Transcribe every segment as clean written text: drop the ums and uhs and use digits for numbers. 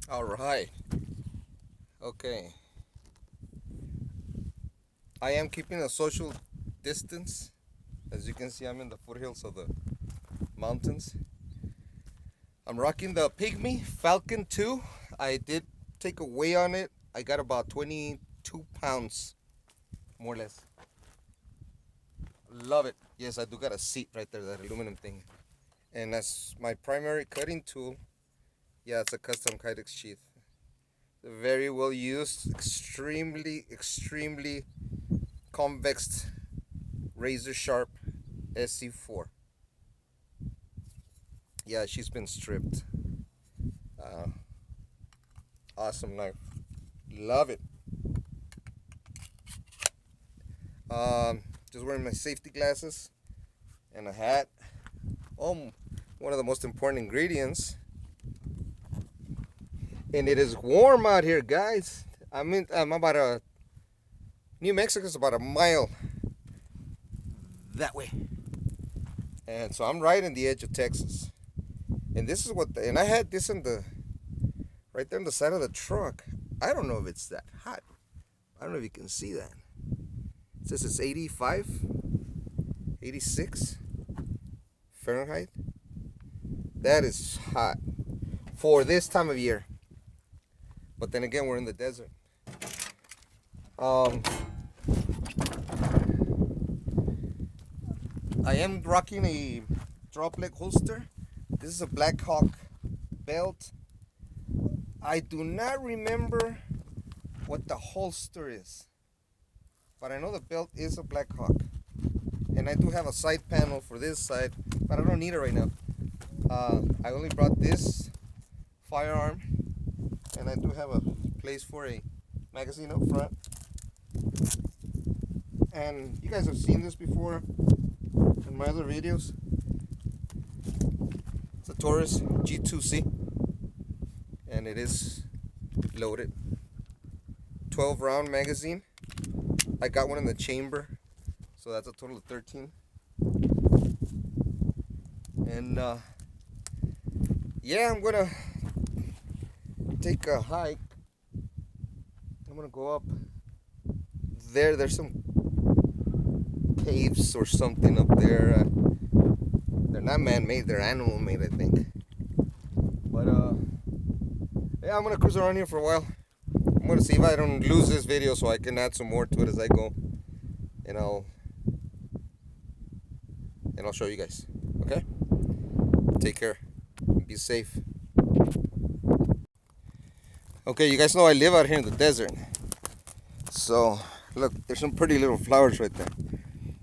All right. Okay. I am keeping a social distance. As you can see, I'm in the foothills of the mountains. I'm rocking the Pygmy Falcon 2. I did take a weigh on it. I got about 22 pounds, more or less. Love it. Yes, I do got a seat right there, that aluminum thing. And that's my primary cutting tool. Yeah, it's a custom Kydex sheath. Very well used, extremely convex razor sharp SC4. Yeah, she's been stripped. Uh, awesome knife. Love it. Just wearing my safety glasses and a hat. Oh, one of the most important ingredients. And it is warm out here, guys. I'm about New Mexico's about a mile that way. And so I'm right in the edge of Texas. And this is and I had this right there on the side of the truck. I don't know if it's that hot. I don't know if you can see that. It says it's 85, 86 Fahrenheit. That is hot for this time of year. But then again, we're in the desert. I am rocking a drop leg holster. This is a Black Hawk belt. I do not remember what the holster is, but I know the belt is a Black Hawk. And I do have a side panel for this side, but I don't need it right now. I only brought this firearm, and I do have a place for a magazine up front. And you guys have seen this before in my other videos. It's a Taurus G2C, and it is loaded. 12 round magazine. I got one in the chamber, so that's a total of 13. And yeah, I'm gonna take a hike. I'm gonna go up there. There's some caves or something up there. They're not man-made, they're animal-made, I think. But yeah, I'm gonna cruise around here for a while. I'm gonna see if I don't lose this video, so I can add some more to it as I go, and I'll show you guys. Okay? Take care. Be safe. Okay, you guys know I live out here in the desert. So, look, there's some pretty little flowers right there.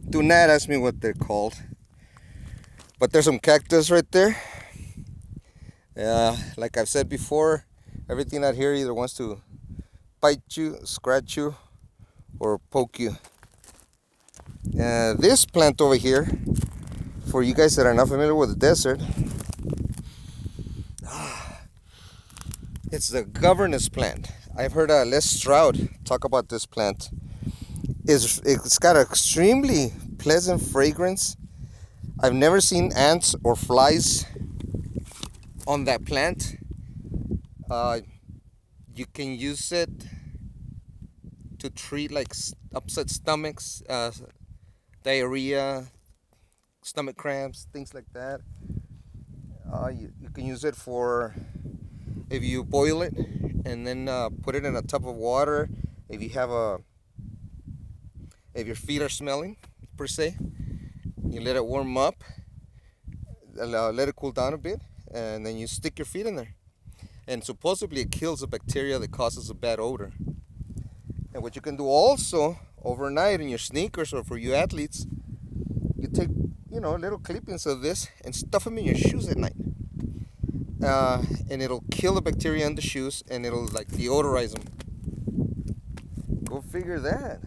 Do not ask me what they're called. But there's some cactus right there. Like I've said before, everything out here either wants to bite you, scratch you, or poke you. This plant over here, for you guys that are not familiar with the desert, it's the governess plant. I've heard Les Stroud talk about this plant. It's got an extremely pleasant fragrance. I've never seen ants or flies on that plant. You can use it to treat like upset stomachs, diarrhea, stomach cramps, things like that. You can use it for if you boil it and then put it in a tub of water. If your feet are smelling per se, you let it warm up, let it cool down a bit, and then you stick your feet in there. And supposedly it kills the bacteria that causes a bad odor. And what you can do also overnight in your sneakers, or for you athletes, you take little clippings of this and stuff them in your shoes at night. And it'll kill the bacteria in the shoes, and it'll like deodorize them. Go figure that.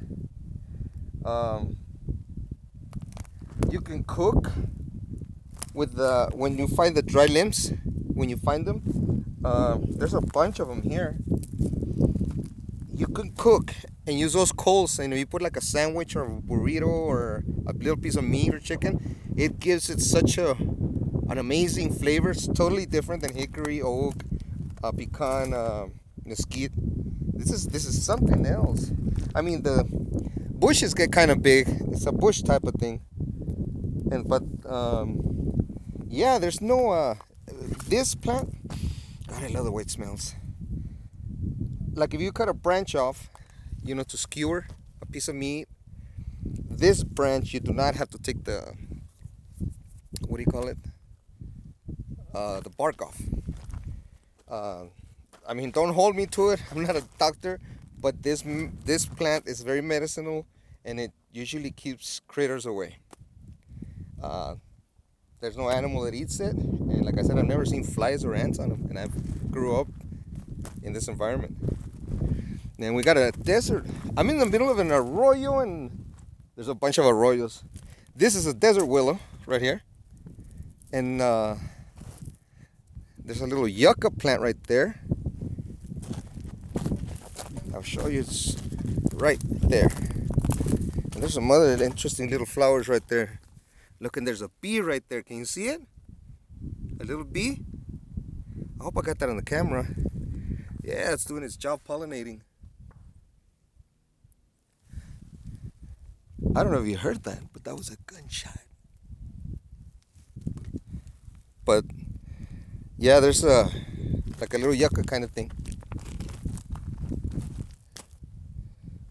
You can cook with when you find the dry limbs. When you find them, there's a bunch of them here. You can cook and use those coals, and if you put like a sandwich or a burrito or a little piece of meat or chicken, it gives it such an amazing flavor. It's totally different than hickory, oak, pecan mesquite. This is something else. I mean, the bushes get kind of big. It's a bush type of thing. But yeah, there's no this plant. God, I love the way it smells. Like if you cut a branch off, to skewer a piece of meat, this branch you do not have to take the, what do you call it? The bark off. I mean, don't hold me to it. I'm not a doctor, but this plant is very medicinal, and it usually keeps critters away. There's no animal that eats it, and like I said, I've never seen flies or ants on them, and I grew up in this environment. And we got a desert. I'm in the middle of an arroyo, and there's a bunch of arroyos. This is a desert willow right here, and there's a little yucca plant right there. I'll show you, it's right there. And there's some other interesting little flowers right there. Look, and there's a bee right there. Can you see it? A little bee. I hope I got that on the camera. Yeah, it's doing its job pollinating. I don't know if you heard that, but that was a gunshot. But yeah, there's like a little yucca kind of thing.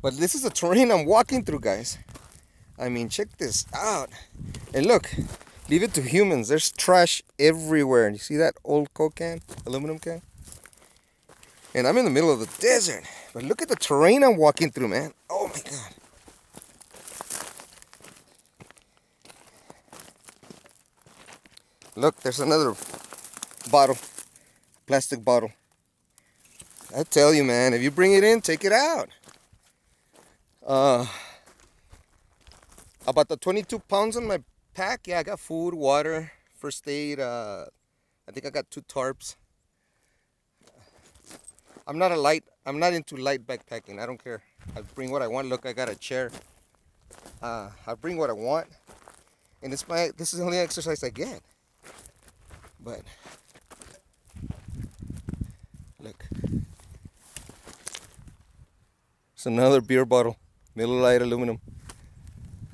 But this is the terrain I'm walking through, guys. I mean, check this out. And look, leave it to humans. There's trash everywhere. You see that old Coke can, aluminum can? And I'm in the middle of the desert. But look at the terrain I'm walking through, man. Oh my God. Look, there's another bottle, plastic bottle. I tell you, man, if you bring it in, take it out. About the 22 pounds on my pack, yeah, I got food, water, first aid. I think I got 2 tarps. I'm not into light backpacking. I don't care. I bring what I want. Look, I got a chair. I bring what I want, and this is the only exercise I get. But look, it's another beer bottle, Miller Lite aluminum.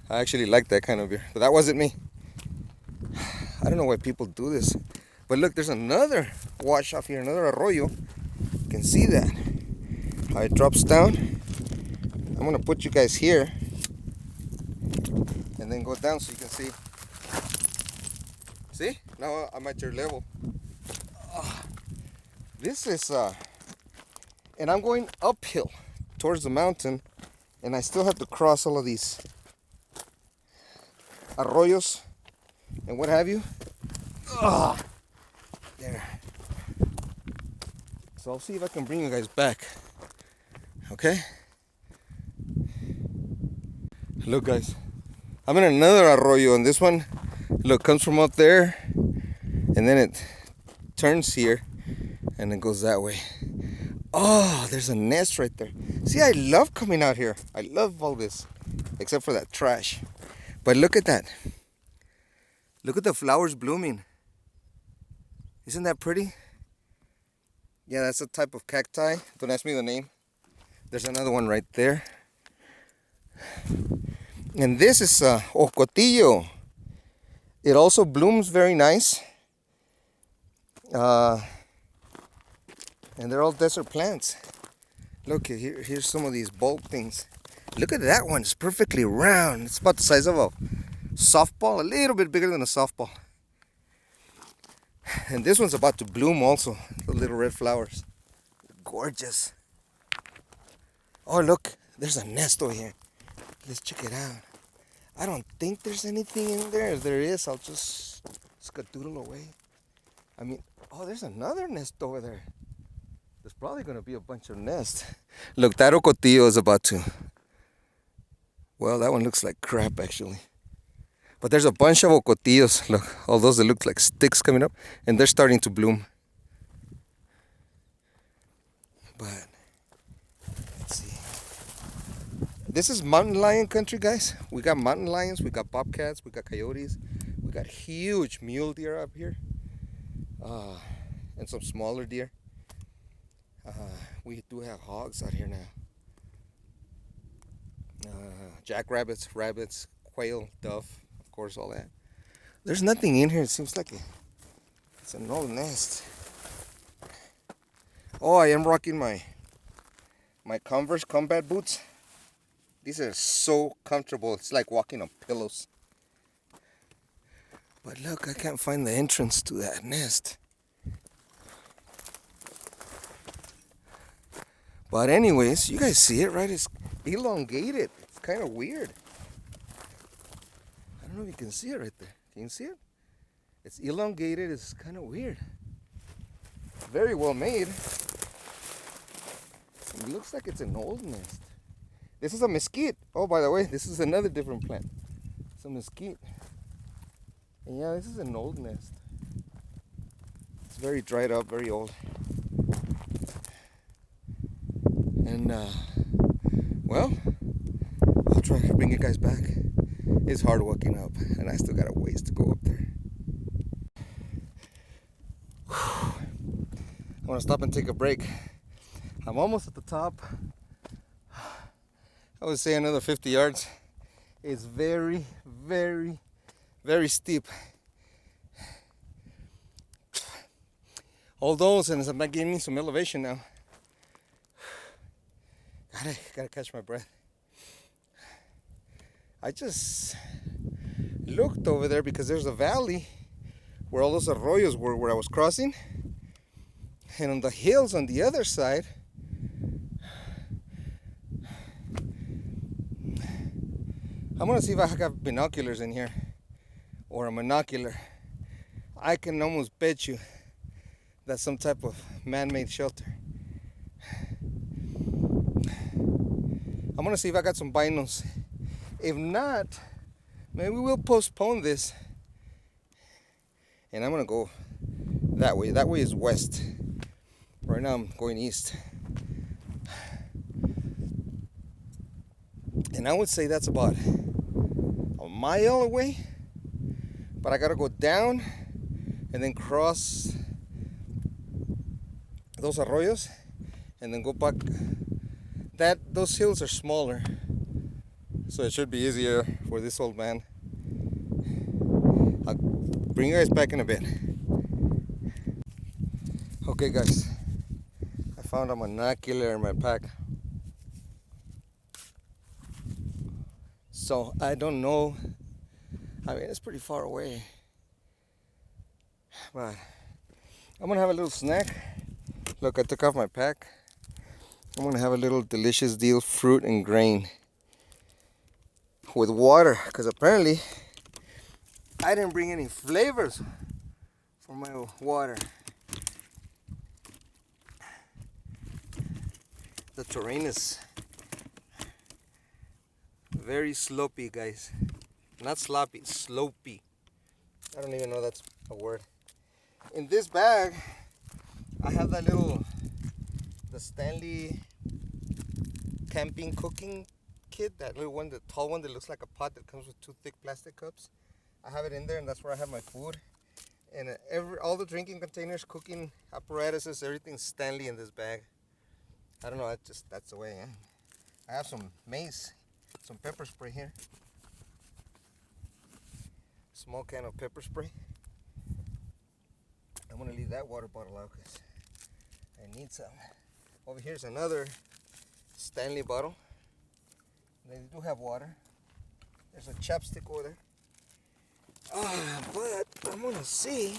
I actually like that kind of beer, but that wasn't me. I don't know why people do this. But look, there's another wash off here, another arroyo. You can see that, how it drops down. I'm gonna put you guys here and then go down so you can see. See? Now I'm at your level. This is, and I'm going uphill towards the mountain, and I still have to cross all of these arroyos and what have you. There. So I'll see if I can bring you guys back. Okay? Look, guys, I'm in another arroyo, and this one, look, comes from up there, and then it turns here, and it goes that way. Oh, there's a nest right there. See, I love coming out here. I love all this, except for that trash. But look at that. Look at the flowers blooming. Isn't that pretty? Yeah, that's a type of cacti. Don't ask me the name. There's another one right there. And this is ocotillo. It also blooms very nice. And they're all desert plants. Look, here's some of these bulb things. Look at that one. It's perfectly round. It's about the size of a softball, a little bit bigger than a softball. And this one's about to bloom also. The little red flowers. Gorgeous. Oh, look. There's a nest over here. Let's check it out. I don't think there's anything in there. If there is, I'll just skedaddle away. I mean, oh, there's another nest over there. There's probably going to be a bunch of nests. Look, that ocotillo is about to... Well, that one looks like crap, actually. But there's a bunch of ocotillos. Look, all those that look like sticks coming up. And they're starting to bloom. But, let's see. This is mountain lion country, guys. We got mountain lions, we got bobcats, we got coyotes. We got huge mule deer up here. And some smaller deer. We do have hogs out here now. Jackrabbits, rabbits, quail, dove, of course, all that. There's nothing in here. It seems like it's an old nest. Oh, I am rocking my Converse combat boots. These are so comfortable. It's like walking on pillows. But look, I can't find the entrance to that nest. But anyways, you guys see it, right? It's elongated. It's kind of weird. I don't know if you can see it right there. Can you see it? It's elongated. It's kind of weird. Very well made. It looks like it's an old nest. This is a mesquite. Oh, by the way, this is another different plant. It's a mesquite. And yeah, this is an old nest. It's very dried up, very old. And, well, I'll try to bring you guys back. It's hard walking up, and I still got a ways to go up there. I want to stop and take a break. I'm almost at the top. I would say another 50 yards. It's very, very, very steep. All those, and I'm gaining some elevation now. Gotta catch my breath. I just looked over there because there's a valley where all those arroyos were where I was crossing. And on the hills on the other side, I'm gonna see if I got binoculars in here or a monocular. I can almost bet you that's some type of man-made shelter. I'm gonna see if I got some binos. If not, maybe we'll postpone this. And I'm gonna go that way. That way is west. Right now I'm going east. And I would say that's about a mile away. But I gotta go down and then cross those arroyos and then go back. Those hills are smaller, so it should be easier for this old man. I'll bring you guys back in a bit. Okay guys, I found a monocular in my pack. So I don't know, I mean it's pretty far away, but I'm gonna have a little snack. Look, I took off my pack. I'm gonna have a little delicious deal, fruit and grain with water, because apparently I didn't bring any flavors for my water. The terrain is very slopey, guys. Not sloppy, slopey. I don't even know that's a word. In this bag, I have that the Stanley camping cooking kit, that little one, the tall one that looks like a pot that comes with 2 thick plastic cups. I have it in there, and that's where I have my food. And all the drinking containers, cooking apparatuses, everything's Stanley in this bag. I don't know, that's the way I am. I have some mace, some pepper spray here. Small can of pepper spray. I'm gonna leave that water bottle out because I need some. Over here's another Stanley bottle. They do have water. There's a chapstick over there. But I'm gonna see.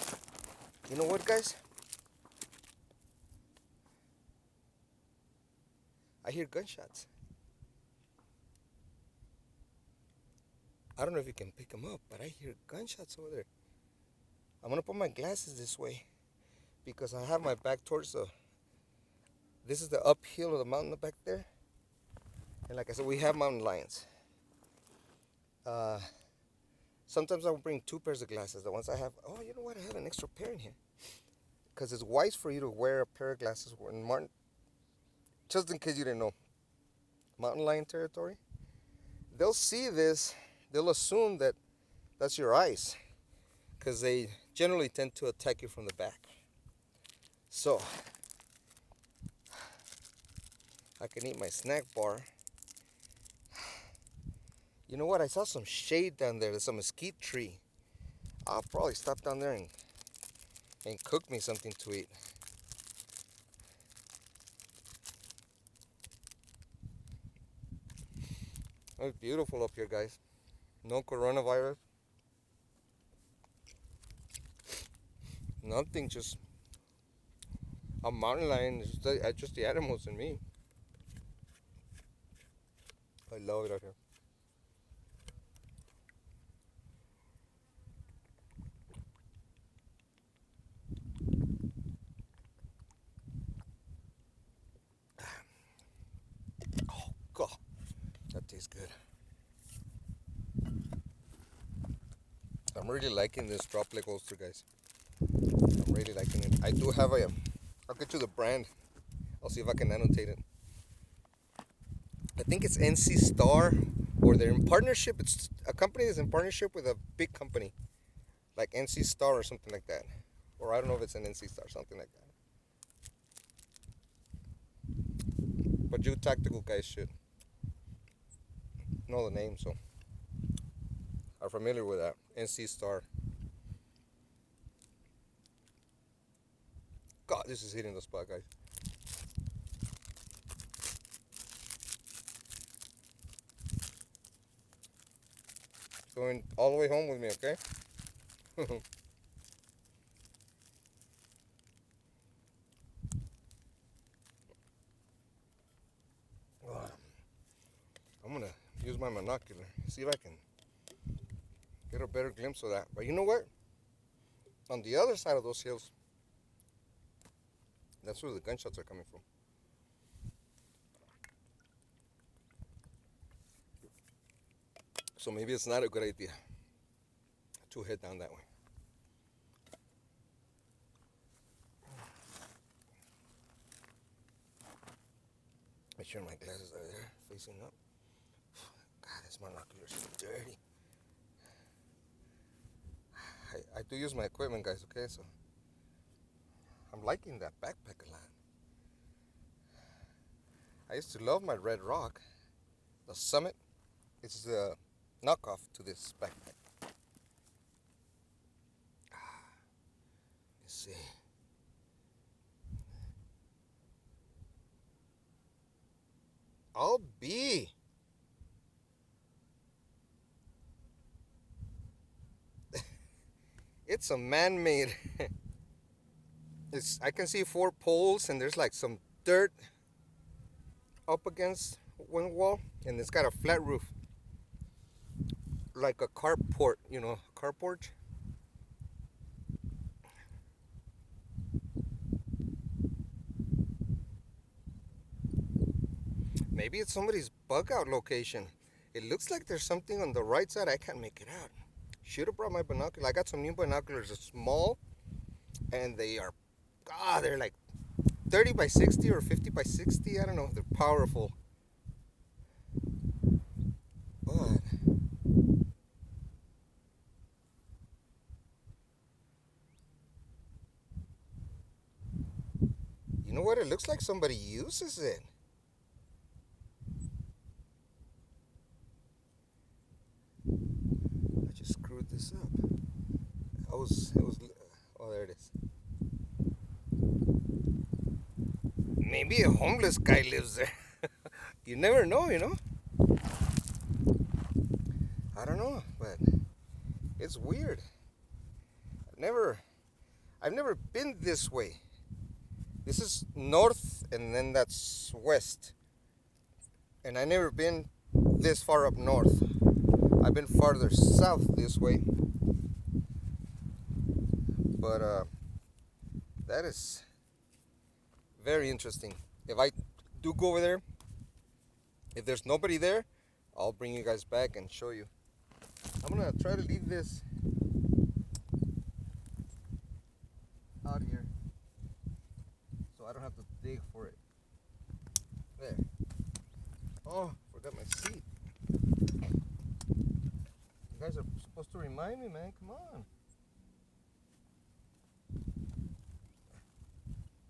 You know what, guys? I hear gunshots. I don't know if you can pick them up, but I hear gunshots over there. I'm gonna put my glasses this way because I have my back towards this is the uphill of the mountain back there. And like I said, we have mountain lions. Sometimes I'll bring 2 pairs of glasses. The ones I have, oh, you know what? I have an extra pair in here. Because it's wise for you to wear a pair of glasses in mountain, just in case you didn't know. Mountain lion territory. They'll see this, they'll assume that that's your eyes. Because they generally tend to attack you from the back. So, I can eat my snack bar. You know what? I saw some shade down there. There's a mesquite tree. I'll probably stop down there and cook me something to eat. It's beautiful up here, guys. No coronavirus. Nothing, just a mountain lion. Just the animals and me. I love it out here. Oh, God. That tastes good. I'm really liking this droplet holster, guys. I'm really liking it. I do have I'll get you the brand. I'll see if I can annotate it. I think it's NC Star, or they're in partnership. It's a company that's in partnership with a big company, like NC Star or something like that. Or I don't know if it's an NC Star, something like that. But you tactical guys should know the name, so are familiar with that. NC Star. God, this is hitting the spot, guys. Going all the way home with me, okay? I'm gonna use my binocular, see if I can get a better glimpse of that. But you know what? On the other side of those hills, that's where the gunshots are coming from. So maybe it's not a good idea to head down that way. Make sure my glasses are there, facing up. God, this binocular is so dirty. I do use my equipment, guys, okay? So I'm liking that backpack a lot. I used to love my Red Rock. The Summit. It's the knockoff to this backpack. Let's see. I'll be. It's a man-made. I can see 4 poles and there's like some dirt up against one wall, and it's got a flat roof, like a carport, carport. Maybe it's somebody's bug out location. It looks like there's something on the right side. I can't make it out. Should have brought my binoculars. I got some new binoculars. They're small, and they're like 30 by 60 or 50 by 60. I don't know. They're powerful. But you know what? It looks like somebody uses it. I just screwed this up. Oh, there it is. Maybe a homeless guy lives there. You never know, I don't know, but it's weird. I've never been this way. This is north and then that's west. And I've never been this far up north. I've been farther south this way. But that is very interesting. If I do go over there, if there's nobody there, I'll bring you guys back and show you. I'm gonna try to leave this out here so I don't have to dig for it. There. Oh, forgot my seat. You guys are supposed to remind me, man. Come on.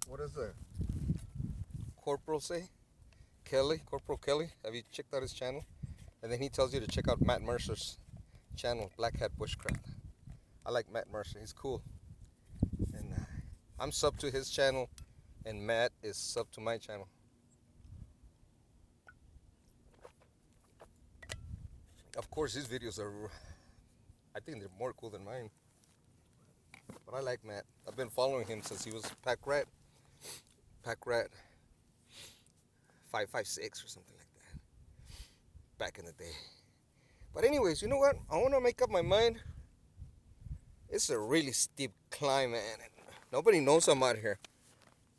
What does the corporal say? Kelly, Corporal Kelly. Have you checked out his channel? And then he tells you to check out Matt Mercer's channel, Black Hat Bushcraft. I like Matt Mercer. He's cool. And I'm sub to his channel, and Matt is sub to my channel. Of course, his videos are, I think they're more cool than mine. But I like Matt. I've been following him since he was Pack Rat 556 or something like that, back in the day. But anyways, you know what? I want to make up my mind. It's a really steep climb, man. Nobody knows I'm out here.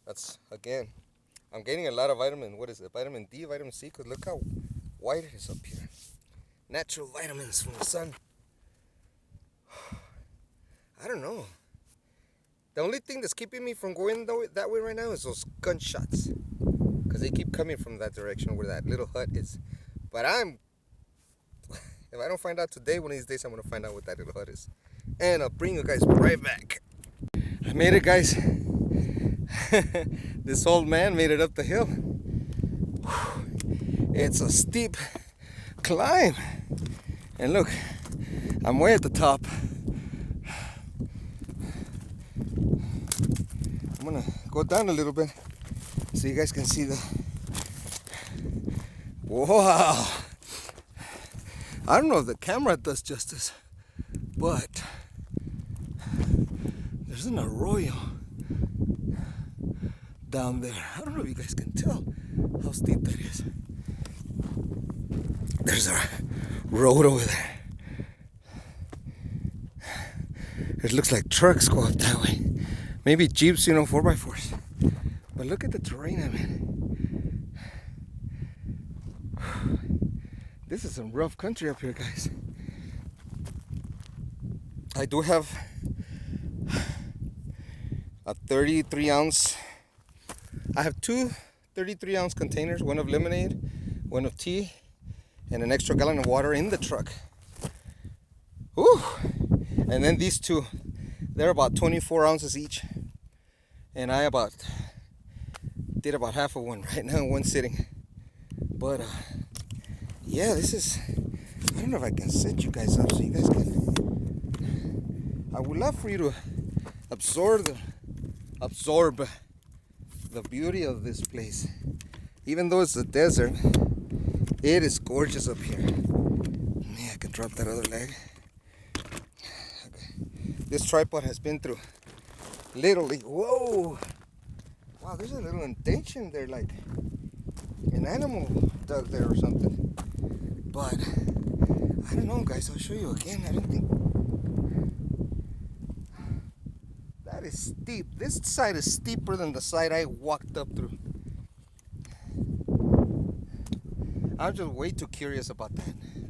That's, again, I'm getting a lot of vitamin, what is it, vitamin D, vitamin C, because look how white it is up here. Natural vitamins from the sun. I don't know. The only thing that's keeping me from going that way right now is those gunshots, because they keep coming from that direction where that little hut is. But if I don't find out today, one of these days I'm going to find out what that little hut is. And I'll bring you guys right back. I made it, guys. This old man made it up the hill. It's a steep climb. And look, I'm way at the top. I'm gonna go down a little bit so you guys can see the... Wow! I don't know if the camera does justice, but there's an arroyo down there. I don't know if you guys can tell how steep that is. There's a road over there. It looks like trucks go up that way. Maybe Jeeps, 4x4s. But look at the terrain I'm in. This is some rough country up here, guys. I do have a 33 ounce. I have two 33 ounce containers, one of lemonade, one of tea, and an extra gallon of water in the truck. Whew. And then these two, they're about 24 ounces each. And I did about half of one right now in one sitting. But yeah, this is, I don't know if I can set you guys up so you guys can, I would love for you to absorb the beauty of this place. Even though it's a desert, it is gorgeous up here. Yeah, I can drop that other leg. Okay. This tripod has been through literally, whoa! Wow, there's a little indentation there, like an animal dug there or something. But I don't know, guys. I'll show you again. I don't think that is steep. This side is steeper than the side I walked up through. I'm just way too curious about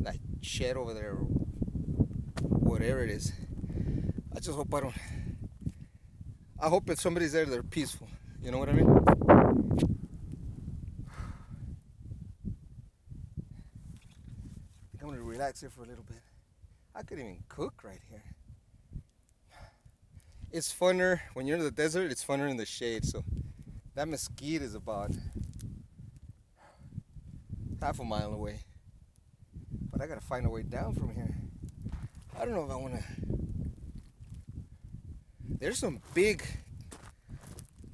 that shed over there, or whatever it is. I just hope I hope if somebody's there, they're peaceful. You know what I mean? I think I'm gonna relax here for a little bit. I could even cook right here. It's funner when you're in the desert. It's funner in the shade. So that mesquite is about half a mile away. But I gotta find a way down from here. I don't know if I wanna. There's some big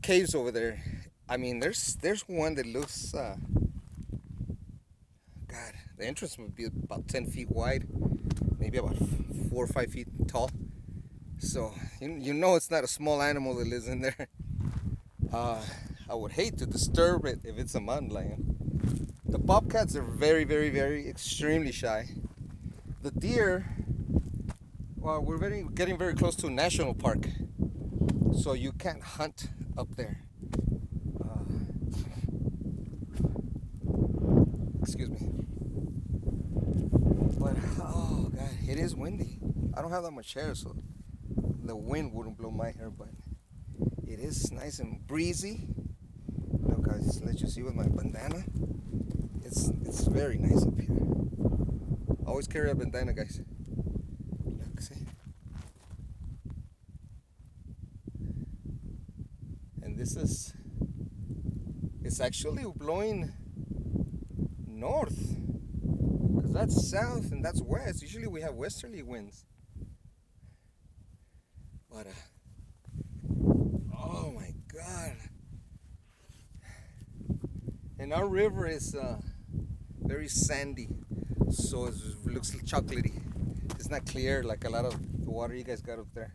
caves over there. I mean, there's one that looks, God, the entrance would be about 10 feet wide, maybe about 4 or 5 feet tall. So, you know it's not a small animal that lives in there. I would hate to disturb it if it's a mountain lion. The bobcats are very, very, very extremely shy. The deer, well, we're getting very close to a national park. So you can't hunt up there. Excuse me. But oh god, it is windy. I don't have that much hair, so the wind wouldn't blow my hair, but it is nice and breezy. Look, guys, just let you see with my bandana. It's very nice up here. Always carry a bandana, guys. Look, see. It's actually blowing north. Because that's south and that's west. Usually we have westerly winds. But, oh my God. And our river is very sandy. So it looks chocolatey. It's not clear like a lot of the water you guys got up there.